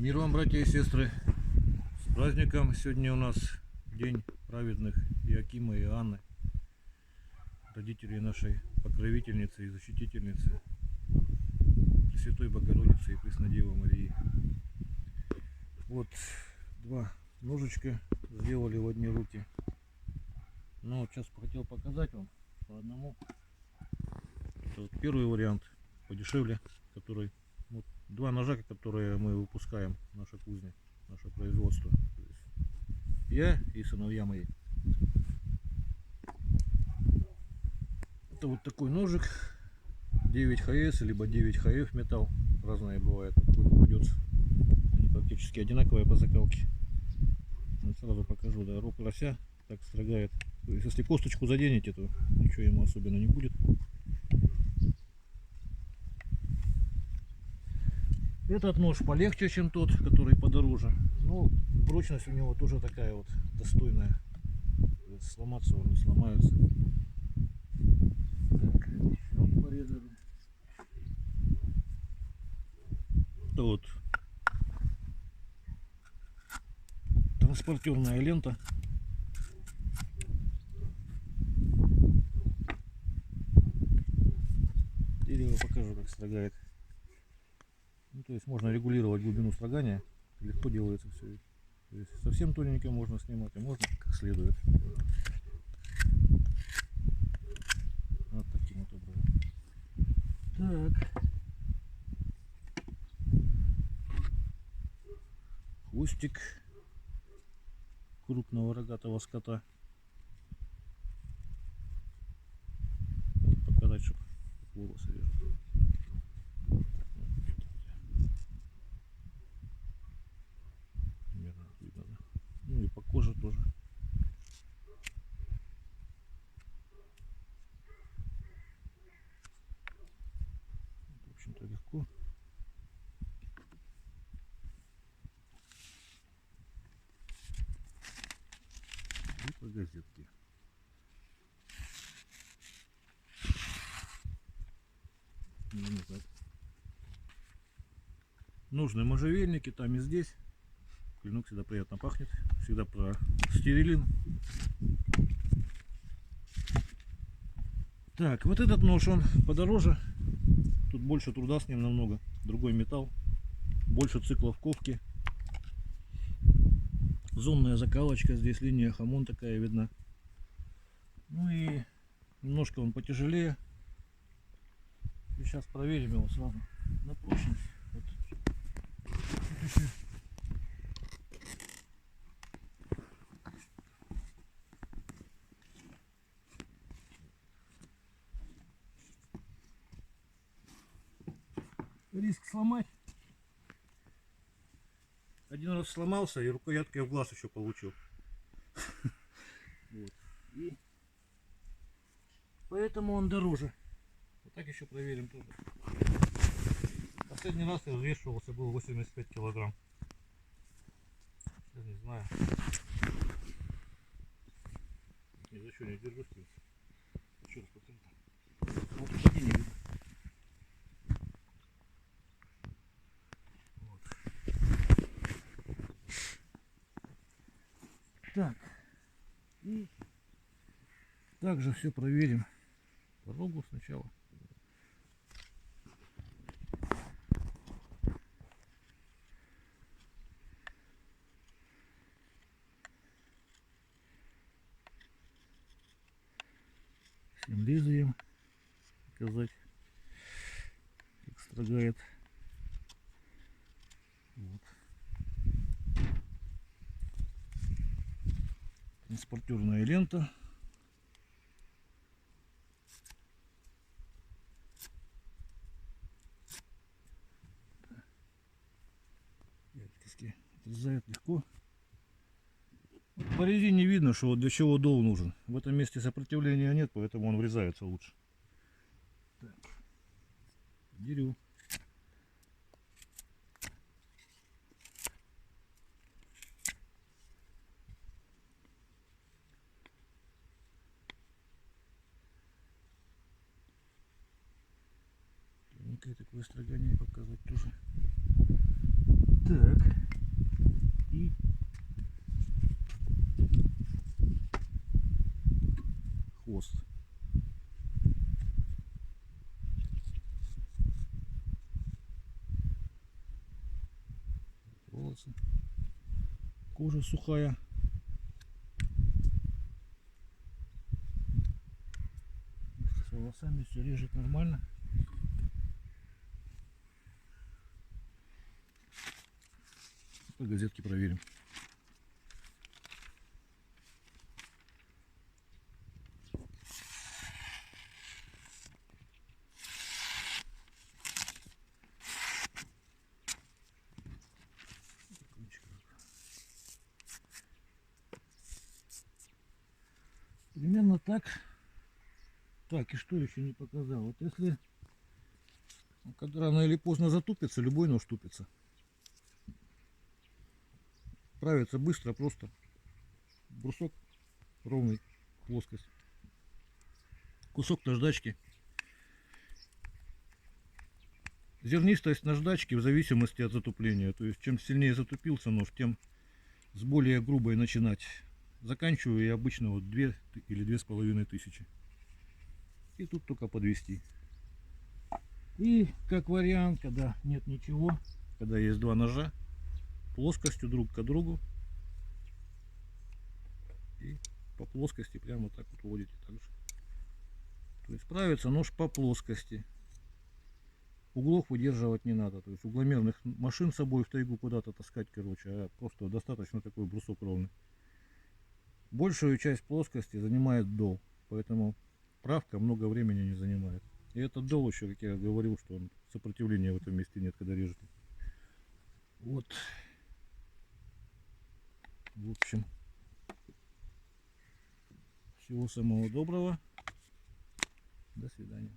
Мир вам, братья и сестры, с праздником! Сегодня у нас день праведных Иакима и Анны, родителей нашей покровительницы и защитительницы, Святой Богородицы и Преснодевы Марии. Вот два ножичка сделали в одни руки. Но сейчас хотел показать вам по одному. Это вот первый вариант, подешевле, который вот два ножа, которые мы выпускаем, наша кузня, наше производство. То есть я и сыновья мои. Это вот такой ножик 9 ХС либо 9 ХФ металл, разные бывают, какой попадется. Они практически одинаковые по закалке. Вот сразу покажу, да, рог лося так строгает. То есть если косточку заденете, то ничего ему особенно не будет. Этот нож полегче, чем тот, который подороже. Но прочность у него тоже такая вот достойная. Сломаться он не сломается. Так, еще порезали. Это вот транспортерная лента. Дерево покажу, как строгает. Ну, то есть можно регулировать глубину строгания. Легко делается все. То есть совсем тоненько можно снимать, а можно как следует. Вот таким вот образом. Так. Хвостик крупного рогатого скота. Вот показать, чтобы волосы режут. Примерно видно, да? Ну и по коже тоже. В общем-то легко. И по газетке. Нужны можжевельники там и здесь. Клинок всегда приятно пахнет. Всегда про стерилин. Так, вот этот нож, он подороже. Тут больше труда с ним намного. Другой металл. Больше циклов ковки. Зонная закалочка. Здесь линия хамон такая видна. Ну и немножко он потяжелее. И сейчас проверим его сразу на прочность. Вот. Тут еще риск сломать. Один раз сломался и рукояткой в глаз еще получил. Вот. И поэтому он дороже. Вот так еще проверим тоже. Последний раз я взвешивался, был 85 килограмм. Я не знаю. Ни за что не держусь. Еще раз повторю. Вот не видно. Вот. Так. И также все проверим по рогу сначала. Всем лезвием показать, как строгает. Вот. Транспортерная лента. Отрезает легко. По резине видно, что вот для чего дол нужен. В этом месте сопротивления нет, поэтому он врезается лучше. Так. Дерю. Такое строгание показать тоже. Так. Молодцы. Кожа сухая. С волосами все режет нормально. По газетке проверим. Примерно так. Так, и что еще не показал? Вот если когда рано или поздно затупится, любой нож тупится. Правится быстро, просто. Брусок ровный, плоскость. Кусок наждачки. Зернистость наждачки в зависимости от затупления. То есть чем сильнее затупился нож, тем с более грубой начинать. Заканчиваю я обычно вот 2 или 2500. И тут только подвести. И как вариант, когда нет ничего, когда есть два ножа, плоскостью друг к другу. И по плоскости прямо так вот вводите также. То есть правится нож по плоскости. Углов выдерживать не надо. То есть угломерных машин с собой в тайгу куда-то таскать, короче, а просто достаточно такой брусок ровный. Большую часть плоскости занимает дол, поэтому правка много времени не занимает. И этот дол еще, как я говорил, что он сопротивления в этом месте нет, когда режете. Вот. В общем, всего самого доброго. До свидания.